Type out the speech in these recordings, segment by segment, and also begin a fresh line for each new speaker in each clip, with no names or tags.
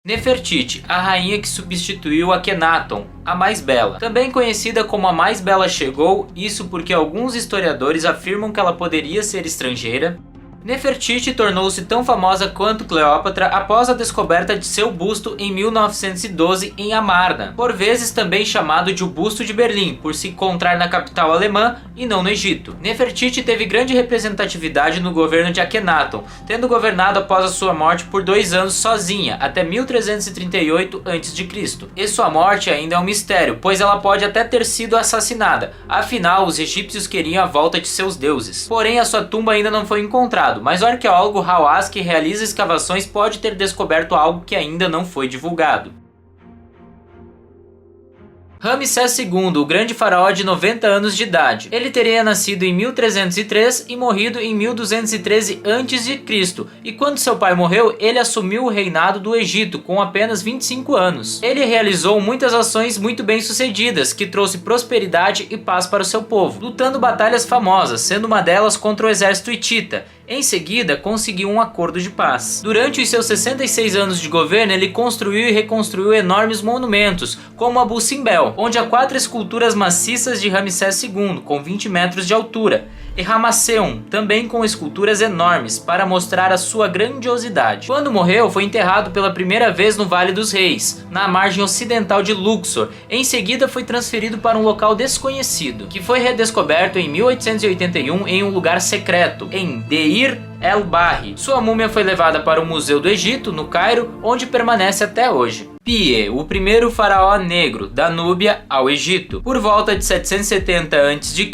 Nefertiti, a rainha que substituiu Akhenaton, a mais bela. Também conhecida como a mais bela chegou, isso porque alguns historiadores afirmam que ela poderia ser estrangeira. Nefertiti tornou-se tão famosa quanto Cleópatra após a descoberta de seu busto em 1912 em Amarna, por vezes também chamado de o Busto de Berlim, por se encontrar na capital alemã e não no Egito. Nefertiti teve grande representatividade no governo de Akhenaton, tendo governado após a sua morte por 2 anos sozinha, até 1338 a.C. E sua morte ainda é um mistério, pois ela pode até ter sido assassinada, afinal os egípcios queriam a volta de seus deuses. Porém a sua tumba ainda não foi encontrada, mas o arqueólogo Hawass, que realiza escavações, pode ter descoberto algo que ainda não foi divulgado. Ramsés II, o grande faraó de 90 anos de idade. Ele teria nascido em 1303 e morrido em 1213 a.C. E quando seu pai morreu, ele assumiu o reinado do Egito com apenas 25 anos. Ele realizou muitas ações muito bem sucedidas, que trouxe prosperidade e paz para o seu povo, lutando batalhas famosas, sendo uma delas contra o exército hitita. Em seguida, conseguiu um acordo de paz. Durante os seus 66 anos de governo, ele construiu e reconstruiu enormes monumentos, como Abu Simbel, onde há 4 esculturas maciças de Ramsés II, com 20 metros de altura, e Ramesseum, também com esculturas enormes, para mostrar a sua grandiosidade. Quando morreu, foi enterrado pela primeira vez no Vale dos Reis, na margem ocidental de Luxor. Em seguida, foi transferido para um local desconhecido, que foi redescoberto em 1881 em um lugar secreto, em Deir el-Bahri. Sua múmia foi levada para o Museu do Egito, no Cairo, onde permanece até hoje. Pie, o primeiro faraó negro, da Núbia ao Egito. Por volta de 770 a.C.,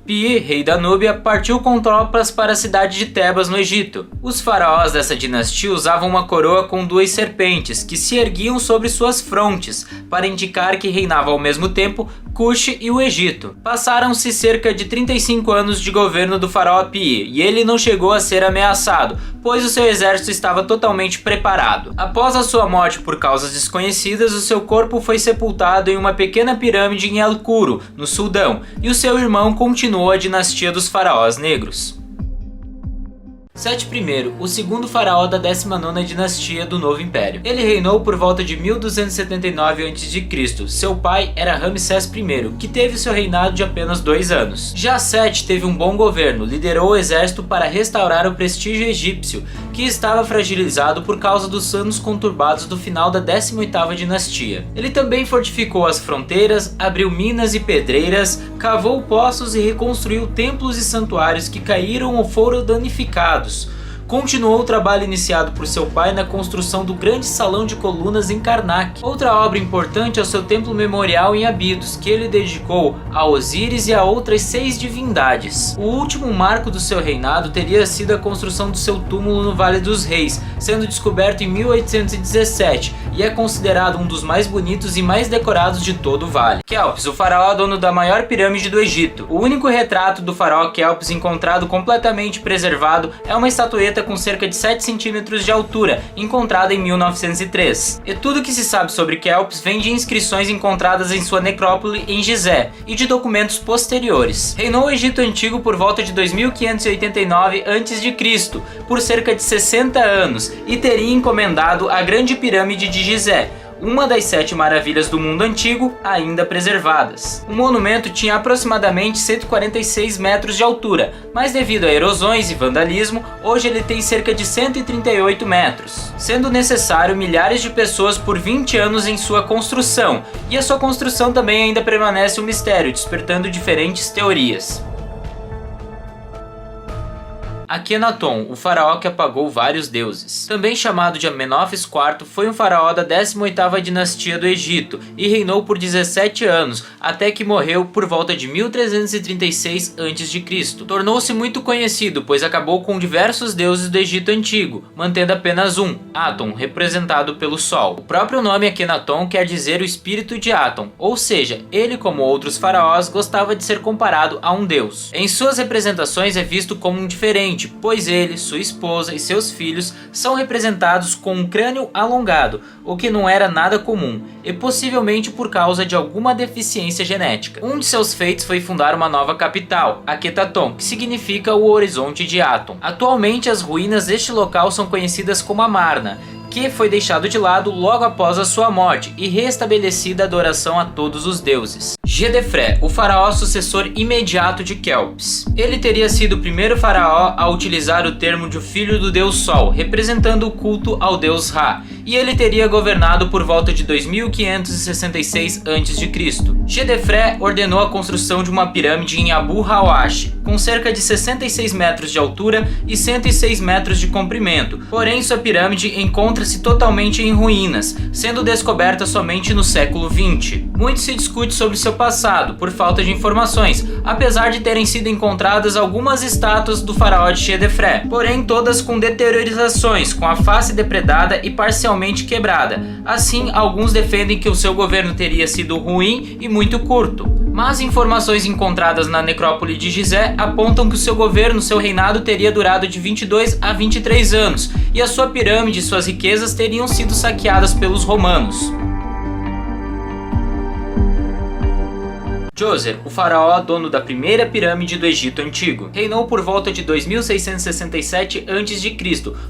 Pie, rei da Núbia, partiu com tropas para a cidade de Tebas, no Egito. Os faraós dessa dinastia usavam uma coroa com 2 serpentes, que se erguiam sobre suas frontes, para indicar que reinava ao mesmo tempo Cush e o Egito. Passaram-se cerca de 35 anos de governo do faraó Pie, e ele não chegou a ser ameaçado, pois o seu exército estava totalmente preparado. Após a sua morte por causas desconhecidas, o seu corpo foi sepultado em uma pequena pirâmide em El Kuru, no Sudão, e o seu irmão continuou a dinastia dos faraós negros. Sete I, o segundo faraó da 19ª dinastia do Novo Império. Ele reinou por volta de 1279 a.C. Seu pai era Ramsés I, que teve seu reinado de apenas 2 anos. Já Sete teve um bom governo, liderou o exército para restaurar o prestígio egípcio, que estava fragilizado por causa dos anos conturbados do final da 18ª dinastia. Ele também fortificou as fronteiras, abriu minas e pedreiras, cavou poços e reconstruiu templos e santuários que caíram ou foram danificados. Continuou o trabalho iniciado por seu pai na construção do grande salão de colunas em Karnak. Outra obra importante é o seu templo memorial em Abidos, que ele dedicou a Osíris e a outras 6 divindades. O último marco do seu reinado teria sido a construção do seu túmulo no Vale dos Reis, sendo descoberto em 1817, e é considerado um dos mais bonitos e mais decorados de todo o vale. Quéops, o faraó dono da maior pirâmide do Egito. O único retrato do faraó Quéops encontrado completamente preservado é uma estatueta com cerca de 7 centímetros de altura, encontrada em 1903. E tudo que se sabe sobre Quéops vem de inscrições encontradas em sua necrópole em Gizé e de documentos posteriores. Reinou o Egito Antigo por volta de 2589 a.C., por cerca de 60 anos, e teria encomendado a Grande Pirâmide de Gizé, uma das 7 maravilhas do mundo antigo ainda preservadas. O monumento tinha aproximadamente 146 metros de altura, mas devido a erosões e vandalismo, hoje ele tem cerca de 138 metros, sendo necessário milhares de pessoas por 20 anos em sua construção, e a sua construção também ainda permanece um mistério, despertando diferentes teorias. Akhenaton, o faraó que apagou vários deuses. Também chamado de Amenófis IV, foi um faraó da 18ª dinastia do Egito e reinou por 17 anos, até que morreu por volta de 1336 a.C. Tornou-se muito conhecido, pois acabou com diversos deuses do Egito Antigo, mantendo apenas um, Aton, representado pelo Sol. O próprio nome Akhenaton quer dizer o espírito de Aton, ou seja, ele, como outros faraós, gostava de ser comparado a um deus. Em suas representações é visto como um diferente, pois ele, sua esposa e seus filhos são representados com um crânio alongado, o que não era nada comum, e possivelmente por causa de alguma deficiência genética. Um de seus feitos foi fundar uma nova capital, Akhetaton, que significa o horizonte de Aton. Atualmente as ruínas deste local são conhecidas como Amarna, que foi deixado de lado logo após a sua morte e restabelecida a adoração a todos os deuses. Gedefré, o faraó sucessor imediato de Kelps. Ele teria sido o primeiro faraó a utilizar o termo de filho do deus Sol, representando o culto ao deus Ra, e ele teria governado por volta de 2566 a.C. Gedefré ordenou a construção de uma pirâmide em Abu Hawash, com cerca de 66 metros de altura e 106 metros de comprimento, porém sua pirâmide encontra-se totalmente em ruínas, sendo descoberta somente no século XX. Muito se discute sobre seu passado, por falta de informações, apesar de terem sido encontradas algumas estátuas do faraó de Gedefré, porém todas com deteriorizações, com a face depredada e parcialmente quebrada. Assim, alguns defendem que o seu governo teria sido ruim e muito curto. Mas informações encontradas na necrópole de Gizé apontam que o seu governo, seu reinado teria durado de 22 a 23 anos, e a sua pirâmide e suas riquezas teriam sido saqueadas pelos romanos. Djoser, o faraó dono da primeira pirâmide do Egito Antigo, reinou por volta de 2667 a.C.,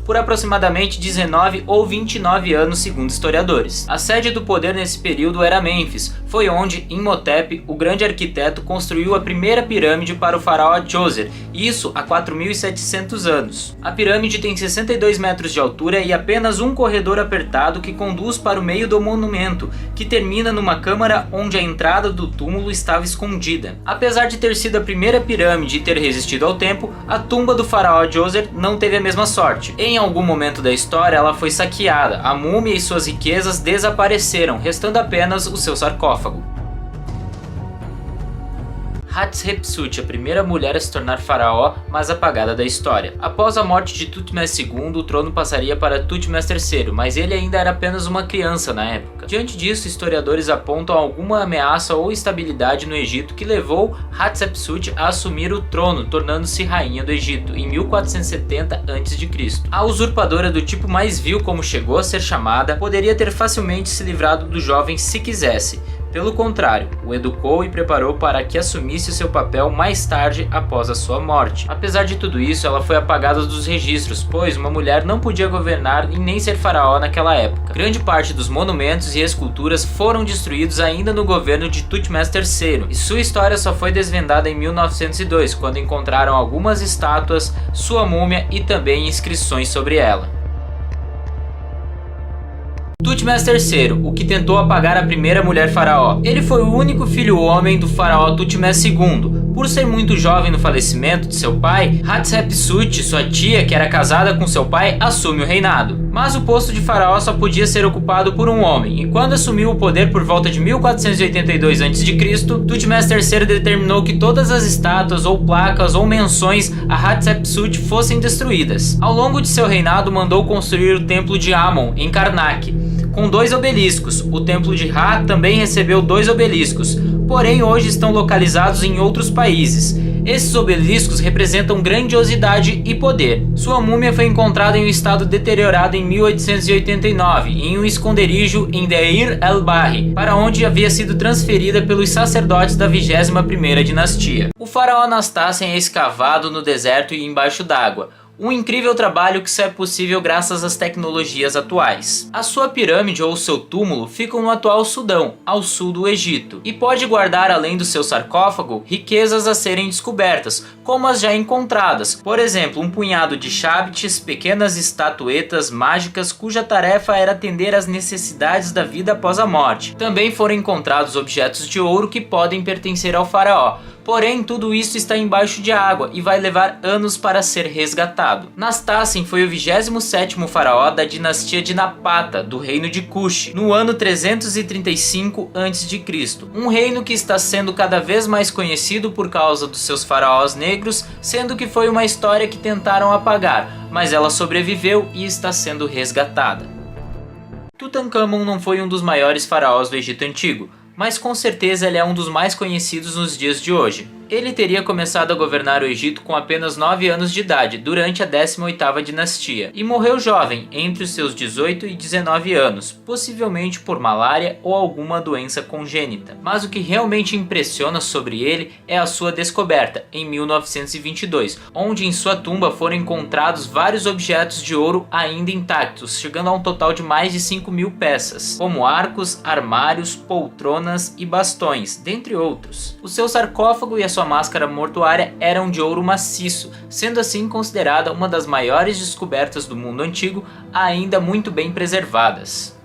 por aproximadamente 19 ou 29 anos segundo historiadores. A sede do poder nesse período era Mênfis, foi onde Imhotep, o grande arquiteto, construiu a primeira pirâmide para o faraó Djoser, isso há 4.700 anos. A pirâmide tem 62 metros de altura e apenas um corredor apertado que conduz para o meio do monumento, que termina numa câmara onde a entrada do túmulo estava escondida. Apesar de ter sido a primeira pirâmide e ter resistido ao tempo, a tumba do faraó Djoser não teve a mesma sorte. Em algum momento da história ela foi saqueada, a múmia e suas riquezas desapareceram, restando apenas o seu sarcófago. Hatshepsut, a primeira mulher a se tornar faraó, mas apagada da história. Após a morte de Thutmose II, o trono passaria para Thutmose III, mas ele ainda era apenas uma criança na época. Diante disso, historiadores apontam alguma ameaça ou instabilidade no Egito que levou Hatshepsut a assumir o trono, tornando-se rainha do Egito, em 1470 a.C. A usurpadora do tipo mais vil como chegou a ser chamada, poderia ter facilmente se livrado do jovem se quisesse. Pelo contrário, o educou e preparou para que assumisse seu papel mais tarde após a sua morte. Apesar de tudo isso, ela foi apagada dos registros, pois uma mulher não podia governar e nem ser faraó naquela época. Grande parte dos monumentos e esculturas foram destruídos ainda no governo de Thutmose III, e sua história só foi desvendada em 1902, quando encontraram algumas estátuas, sua múmia e também inscrições sobre ela. Thutmose III, o que tentou apagar a primeira mulher faraó. Ele foi o único filho homem do faraó Thutmose II. Por ser muito jovem no falecimento de seu pai, Hatshepsut, sua tia, que era casada com seu pai, assume o reinado. Mas o posto de faraó só podia ser ocupado por um homem, e quando assumiu o poder por volta de 1482 a.C., Thutmose III determinou que todas as estátuas ou placas ou menções a Hatshepsut fossem destruídas. Ao longo de seu reinado, mandou construir o templo de Amon, em Karnak, com 2 obeliscos. O templo de Ra também recebeu 2 obeliscos, porém hoje estão localizados em outros países. Esses obeliscos representam grandiosidade e poder. Sua múmia foi encontrada em um estado deteriorado em 1889, em um esconderijo em Deir el-Bahri, para onde havia sido transferida pelos sacerdotes da 21ª dinastia. O faraó Anastácio é escavado no deserto e embaixo d'água. Um incrível trabalho que só é possível graças às tecnologias atuais. A sua pirâmide ou seu túmulo ficam no atual Sudão, ao sul do Egito, e pode guardar, além do seu sarcófago, riquezas a serem descobertas, como as já encontradas, por exemplo, um punhado de chabits, pequenas estatuetas mágicas cuja tarefa era atender às necessidades da vida após a morte. Também foram encontrados objetos de ouro que podem pertencer ao faraó. Porém, tudo isso está embaixo de água e vai levar anos para ser resgatado. Nastassem foi o 27º faraó da dinastia de Napata, do reino de Kush, no ano 335 a.C. Um reino que está sendo cada vez mais conhecido por causa dos seus faraós negros, sendo que foi uma história que tentaram apagar, mas ela sobreviveu e está sendo resgatada. Tutankhamon não foi um dos maiores faraós do Egito Antigo, mas com certeza ele é um dos mais conhecidos nos dias de hoje. Ele teria começado a governar o Egito com apenas 9 anos de idade, durante a 18ª dinastia, e morreu jovem, entre os seus 18 e 19 anos, possivelmente por malária ou alguma doença congênita. Mas o que realmente impressiona sobre ele é a sua descoberta, em 1922, onde em sua tumba foram encontrados vários objetos de ouro ainda intactos, chegando a um total de mais de 5.000 peças, como arcos, armários, poltronas e bastões, dentre outros. O seu sarcófago e a sua máscara mortuária eram de ouro maciço, sendo assim considerada uma das maiores descobertas do mundo antigo, ainda muito bem preservadas.